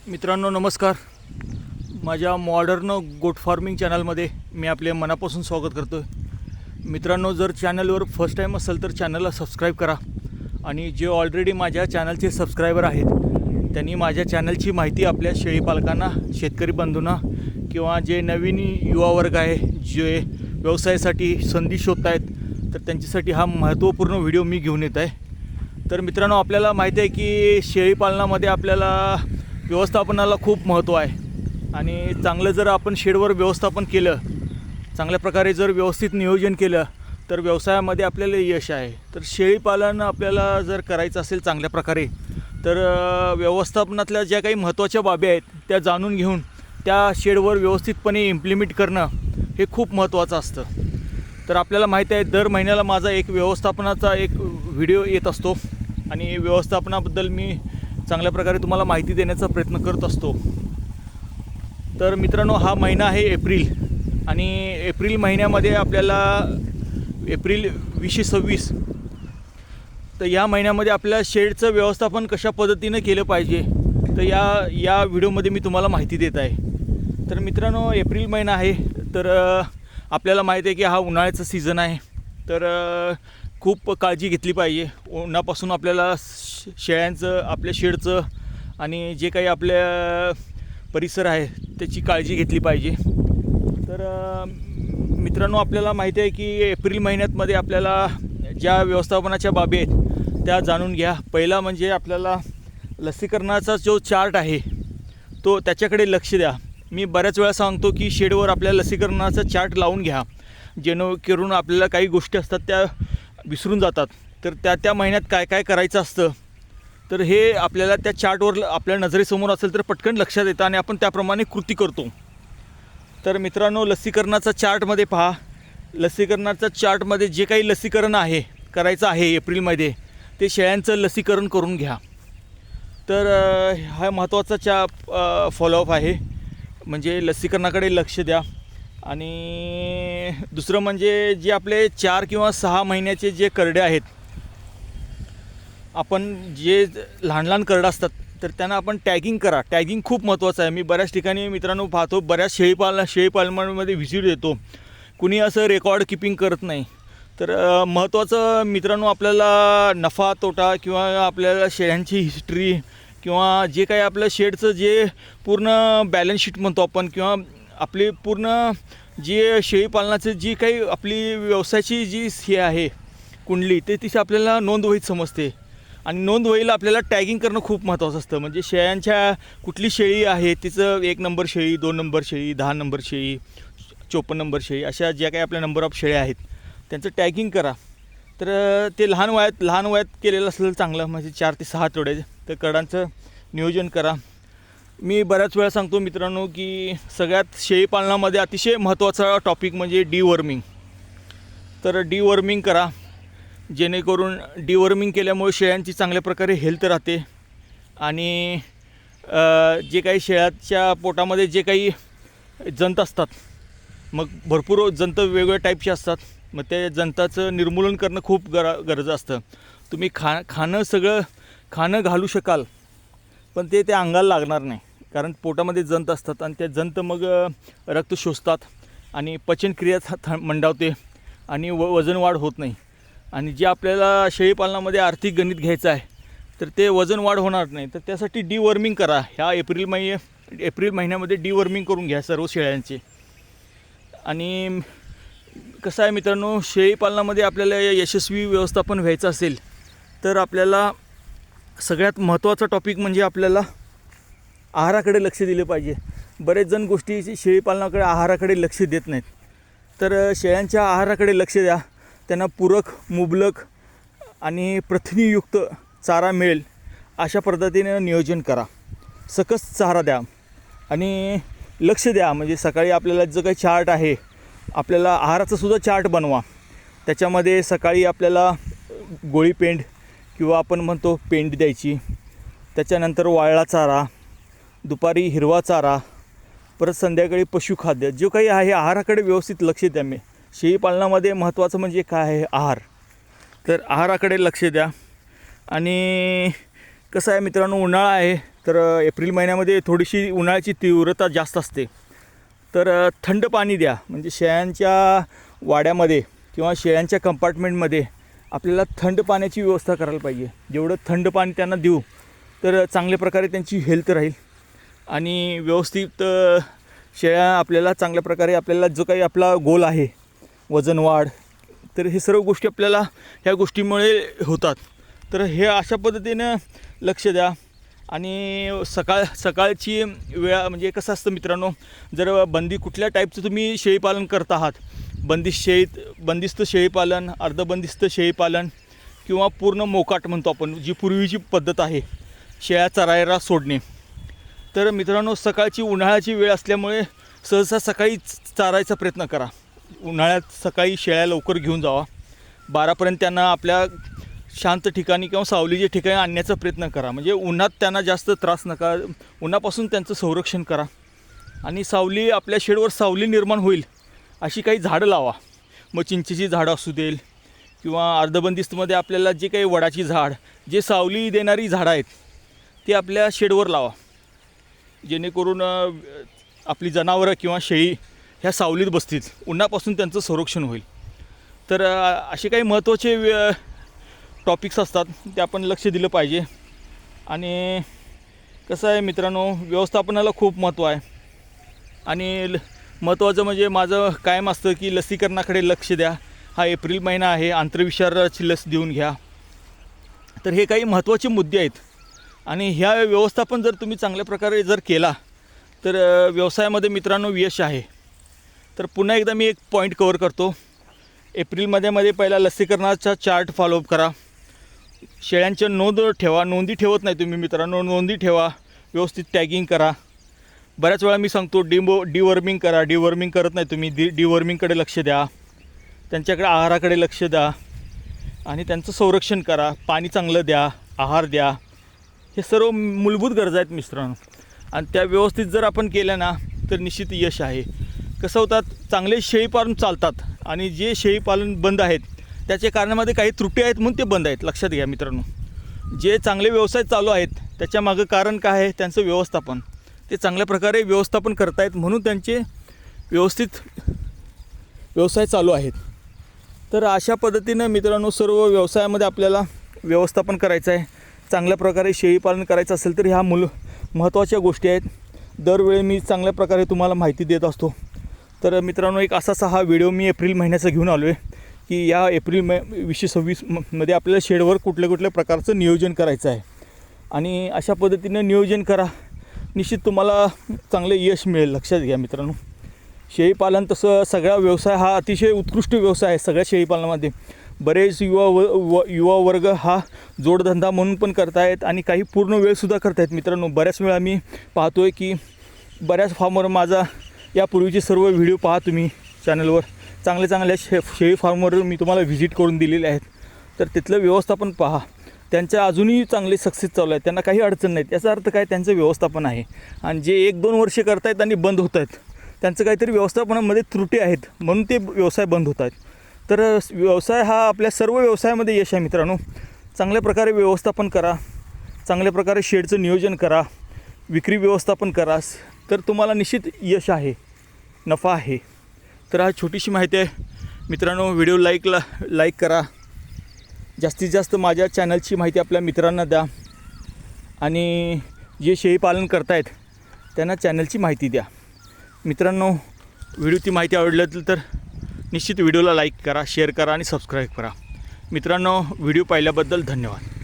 मित्रांनो नमस्कार. माझ्या मॉडर्न गोट फार्मिंग चॅनलमध्ये मी आपले मनापासून स्वागत करतो आहे. मित्रांनो, जर चॅनलवर फर्स्ट टाईम असेल तर चॅनलला सबस्क्राईब करा आणि जे ऑलरेडी माझ्या चॅनलचे सबस्क्रायबर आहेत त्यांनी माझ्या चॅनलची माहिती आपल्या शेळीपालकांना, शेतकरी बंधूंना किंवा जे नवीन युवा वर्ग आहे जे व्यवसायासाठी संधी शोधत आहेत तर त्यांच्यासाठी हा महत्त्वपूर्ण व्हिडिओ मी घेऊन येत आहे. तर मित्रांनो, आपल्याला माहिती आहे की शेळीपालनामध्ये आपल्याला व्यवस्थापनाला खूप महत्त्व आहे आणि चांगलं जर आपण शेडवर व्यवस्थापन केलं, चांगल्या प्रकारे जर व्यवस्थित नियोजन केलं तर व्यवसायामध्ये आपल्याला यश आहे. तर शेळीपालन आपल्याला जर करायचं असेल चांगल्या प्रकारे तर व्यवस्थापनातल्या ज्या काही महत्त्वाच्या बाबी आहेत त्या जाणून घेऊन त्या शेडवर व्यवस्थितपणे इम्प्लिमेंट करणं हे खूप महत्त्वाचं असतं. तर आपल्याला माहिती आहे दर महिन्याला माझा एक व्यवस्थापनाचा एक व्हिडिओ येत असतो आणि व्यवस्थापनाबद्दल मी चांगल्या प्रकारे तुम्हाला माहिती देण्याचा प्रयत्न करत असतो. तर मित्रांनो, हा महिना आहे एप्रिल आणि एप्रिल महिन्यामध्ये आपल्याला एप्रिल 2026 तर या महिन्यामध्ये आपल्या शेडचं व्यवस्थापन कशा पद्धतीनं केलं पाहिजे तर या व्हिडिओमध्ये मी तुम्हाला माहिती देत आहे. तर मित्रांनो, एप्रिल महिना आहे तर आपल्याला माहिती आहे की हा उन्हाळ्याचा सीझन आहे. तर खूप काळजी घेतली पाहिजे. उन्हापासून आपल्याला शेळ्यांचं, आपल्या शेडचं आणि जे काही आपल्या परिसर आहे त्याची काळजी घेतली पाहिजे. तर मित्रांनो, आपल्याला माहिती आहे की एप्रिल महिन्यामध्ये आपल्याला ज्या व्यवस्थापनाच्या बाबी आहेत त्या जाणून घ्या. पहिला म्हणजे आपल्याला लसीकरणाचा जो चार्ट आहे तो त्याच्याकडे लक्ष द्या. मी बऱ्याच वेळा सांगतो की शेडवर आपल्या लसीकरणाचा चार्ट लावून घ्या, जेणेकरून आपल्याला काही गोष्टी असतात त्या विसरून जातात. तर त्या महिन्यात काय काय करायचं असतं तर हे आपल्याला त्या चार्टवर आपल्या नजरेसमोर असेल तर पटकन लक्षात येतं आणि आपण त्याप्रमाणे कृती करतो. तर मित्रांनो, लसीकरणाचा चार्टमध्ये पहा. लसीकरणाचा चार्टमध्ये जे काही लसीकरण आहे करायचं आहे एप्रिलमध्ये ते शेळ्यांचं लसीकरण करून घ्या. तर हा महत्त्वाचा फॉलोअप आहे, म्हणजे लसीकरणाकडे लक्ष द्या. आणि दुसरं म्हणजे जे आपले 4 किंवा 6 महिन्याचे जे करडे आहेत, आपण जे लहान लहान करडं असतात तर त्यांना आपण टॅगिंग करा. टॅगिंग खूप महत्त्वाचं आहे. मी बऱ्याच ठिकाणी मित्रांनो पाहतो, बऱ्याच शेळीपालनामध्ये व्हिजिट देतो, कुणी असं रेकॉर्ड किपिंग करत नाही. तर महत्त्वाचं मित्रांनो, आपल्याला नफा तोटा किंवा आपल्याला शेळ्यांची हिस्ट्री किंवा जे काही आपलं शेडचं जे पूर्ण बॅलन्स शीट म्हणतो आपण किंवा आपली पूर्ण जी शेळीपालनाचं जी काही आपली व्यवसायाची जी हे आहे कुंडली ते तिथे आपल्याला नोंदवहीत समजते. आणि नोंदवहीला आपल्याला टॅगिंग करणं खूप महत्त्वाचं असतं. म्हणजे शेळ्यांच्या कुठली शेळी आहे तिचं 1 नंबर शेळी, 2 नंबर शेळी, 10 नंबर शेळी, 54 नंबर शेळी, अशा ज्या काही आपल्या नंबर ऑफ शेळ्या आहेत त्यांचं टॅगिंग करा. तर ते लहान वयात केलेलं असलं चांगलं, म्हणजे 4 ते 6 आठवडे तर करडांचं नियोजन करा. मी बऱ्याच वेळा सांगतो मित्रांनो की सगळ्यात शेळीपालनामध्ये अतिशय महत्त्वाचा टॉपिक म्हणजे डिवर्मिंग. तर डिवर्मिंग करा, जेणेकरून डिवर्मिंग केल्यामुळे शेळ्यांची चांगल्या प्रकारे हेल्थ राहते आणि जे काही शेळ्याच्या पोटामध्ये जे काही जंत असतात, मग भरपूर जंत वेगवेगळ्या टाईपचे असतात, मग त्या जंताचं निर्मूलन करणं खूप गरज असतं. तुम्ही खाणं घालू शकाल पण ते अंगाला लागणार नाही, कारण पोटामध्ये जंत असतात आणि त्या जंत मग रक्त शोषतात आणि पचनक्रिया मंदावते आणि वजन वाढ होत नाही. आणि जे आपल्याला शेळीपालनामध्ये आर्थिक गणित घ्यायचं आहे तर ते वजन वाढ होणार नाही. तर त्यासाठी डिवर्मिंग करा. ह्या एप्रिल महिन्यामध्ये डिवर्मिंग करून घ्या सर्व शेळ्यांचे. आणि कसं आहे मित्रांनो, शेळीपालनामध्ये आपल्याला यशस्वी व्यवस्थापन व्हायचं असेल तर आपल्याला सगळ्यात महत्त्वाचा टॉपिक म्हणजे आपल्याला आहाराकडे लक्ष दिले पाहिजे. बरेच जण गोष्टी शेळीपालनाकडे आहाराकडे लक्ष देत नाहीत. तर शेळ्यांच्या आहाराकडे लक्ष द्या. त्यांना पूरक, मुबलक आणि प्रथिनयुक्त चारा मिळेल अशा पद्धतीने नियोजन करा. सकस चारा द्या आणि लक्ष द्या. म्हणजे सकाळी आपल्याला जो काही चार्ट आहे, आपल्याला आहाराचा सुद्धा चार्ट बनवा. त्याच्यामध्ये सकाळी आपल्याला गोळी पेंड किंवा आपण म्हणतो पेंड द्यायची, त्याच्यानंतर वाळला चारा, दुपारी हिरवा चारा, परत संध्याकाळी पशुखाद्य, जो काही आहे आहाराकडे व्यवस्थित लक्ष द्या. शेळीपालनामध्ये महत्त्वाचं म्हणजे काय आहे, आहार. तर आहाराकडे लक्ष द्या. आणि कसं आहे मित्रांनो, उन्हाळा आहे तर एप्रिल महिन्यामध्ये थोडीशी उन्हाळ्याची तीव्रता जास्त असते. तर थंड पाणी द्या. म्हणजे शेळ्यांच्या वाड्यामध्ये किंवा शेळ्यांच्या कंपार्टमेंटमध्ये आपल्याला थंड पाण्याची व्यवस्था करायला पाहिजे. जेवढं थंड पाणी त्यांना देऊ तर चांगल्या प्रकारे त्यांची हेल्थ राहील आणि व्यवस्थित शेळ्या आपल्याला चांगल्या प्रकारे आपल्याला जो काही आपला गोल आहे वजन वाढ, तर हे सर्व गोष्टी आपल्याला ह्या गोष्टीमुळे होतात. तर हे अशा पद्धतीनं लक्ष द्या. आणि सकाळची वेळा म्हणजे कसं असतं मित्रांनो, जर कुठल्या टाईपचं तुम्ही शेळीपालन करत आहात, बंदिस्त शेळीपालन, अर्धबंदिस्त शेळीपालन किंवा पूर्ण मोकाट म्हणतो आपण, जी पूर्वीची पद्धत आहे शेळ्या चरायला सोडणे. तर मित्रांनो, सकाळची उन्हाळ्याची वेळ असल्यामुळे सहसा सकाळी चारायचा प्रयत्न करा. उन्हाळ्यात सकाळी शेळ्या लवकर घेऊन जावा. 12पर्यंत त्यांना आपल्या शांत ठिकाणी किंवा सावलीच्या ठिकाणी आणण्याचा प्रयत्न करा. म्हणजे उन्हात त्यांना जास्त त्रास नका, उन्हापासून त्यांचं संरक्षण करा. आणि सावली, आपल्या शेडवर सावली निर्माण होईल अशी काही झाडं लावा. मग चिंचेची झाडं असू देईल किंवा अर्धबंदिस्तमध्ये आपल्याला जे काही वडाची झाड, जे सावली देणारी झाडं आहेत ती आपल्या शेडवर लावा, जेणेकरून आपली जनावरं किंवा शेळी ह्या सावलीत बसतील, उन्हापासून त्यांचं संरक्षण होईल. तर असे काही महत्त्वाचे टॉपिक्स असतात, ते आपण लक्ष दिलं पाहिजे. आणि कसं आहे मित्रांनो, व्यवस्थापनाला खूप महत्त्व आहे. आणि महत्त्वाचं म्हणजे माझं कायम असतं की लसीकरणाकडे लक्ष द्या. हा एप्रिल महिना आहे, आंतरविषाराची लस देऊन घ्या. तर हे काही महत्त्वाचे मुद्दे आहेत. आणि ह्या व्यवस्थापन जर तुम्ही चांगल्या प्रकारे जर केला तर व्यवसायामध्ये मित्रांनो यश आहे. तर पुन्हा एकदा मी एक पॉईंट कवर करतो. एप्रिलमध्ये पहिला लसीकरणाचा चार्ट फॉलोअप करा. शेळ्यांच्या नोंदी ठेवत नाही तुम्ही मित्रांनो, नोंदी ठेवा. व्यवस्थित टॅगिंग करा. बऱ्याच वेळा मी सांगतो डिवर्मिंग करा. डिवर्मिंग करत नाही तुम्ही, डिवर्मिंगकडे लक्ष द्या. त्यांच्याकडे आहाराकडे लक्ष द्या आणि त्यांचं संरक्षण करा. पाणी चांगलं द्या, आहार द्या. हे सर्व मूलभूत गरजा आहेत मित्रांनो. आणि त्या व्यवस्थित जर आपण केल्या ना तर निश्चित यश आहे. कसं होतात, चांगले शेळीपालन चालतात आणि जे शेळीपालन बंद आहेत त्याच्या कारणामध्ये काही त्रुटी आहेत म्हणून ते बंद आहेत. लक्षात घ्या मित्रांनो, जे चांगले व्यवसाय चालू आहेत त्याच्यामागं कारण काय आहे, त्यांचं व्यवस्थापन. ते चांगल्या प्रकारे व्यवस्थापन करतायत म्हणून त्यांचे व्यवस्थित व्यवसाय चालू आहेत. तर अशा पद्धतीनं मित्रांनो, सर्व व्यवसायामध्ये आपल्याला व्यवस्थापन करायचं आहे. चांगल्या प्रकारे शेळीपालन करायचं असेल तर ह्या महत्त्वाच्या गोष्टी आहेत. दरवेळी मी चांगल्या प्रकारे तुम्हाला माहिती देत असतो. तर मित्रांनो, एक असाच हा व्हिडिओ मी एप्रिल महिन्याचा घेऊन आलो आहे की या एप्रिल 2026 मध्ये आपल्याला शेडवर कुठल्या प्रकारचं नियोजन करायचं आहे. आणि अशा पद्धतीनं नियोजन करा, निश्चित तुम्हाला चांगले यश मिळेल. लक्षात घ्या मित्रांनो, शेळीपालन तसं सगळा व्यवसाय हा अतिशय उत्कृष्ट व्यवसाय आहे. सगळ्या शेळीपालनामध्ये बरेच युवा वर्ग हा जोडधंदा म्हणून पण करतायत आणि काही पूर्ण वेळसुद्धा करतायत मित्रांनो. बऱ्याच वेळा मी पाहतो आहे की बऱ्याच फार्मवर माझा यापूर्वीचे सर्व व्हिडिओ पहा तुम्ही चॅनलवर, चांगल्या शेळी फार्मवर मी तुम्हाला व्हिजिट करून दिलेले आहेत. तर तिथलं व्यवस्थापन पहा. त्यांच्या अजूनही चांगले सक्सेस चालू आहेत, त्यांना काही अडचण नाहीत. याचा अर्थ काय, त्यांचं व्यवस्थापन आहे. आणि जे 1-2 वर्षे करतायत आणि बंद होत आहेत, त्यांचं काहीतरी व्यवस्थापनामध्ये त्रुटी आहेत म्हणून ते व्यवसाय बंद होत आहेत. तर व्यवसाय हा आपल्या सर्व व्यवसायामध्ये यश आहे मित्रांनो. चांगल्या प्रकारे व्यवस्थापन करा, चांगल्या प्रकारे शेडचं नियोजन करा, विक्री व्यवस्थापन करा, तर तुम्हाला निश्चित यश आहे, नफा आहे. तर हा छोटीशी माहिती आहे मित्रांनो. व्हिडिओ लाईक करा. जास्तीत जास्त माझ्या चॅनलची माहिती आपल्या मित्रांना द्या. आणि जे शेळीपालन करतायत त्यांना चॅनलची माहिती द्या मित्रांनो. व्हिडिओची माहिती आवडली तर निश्चित व्हिडिओला लाईक करा, शेअर करा आणि सबस्क्राईब करा मित्रांनो. व्हिडिओ पाहिल्याबद्दल धन्यवाद.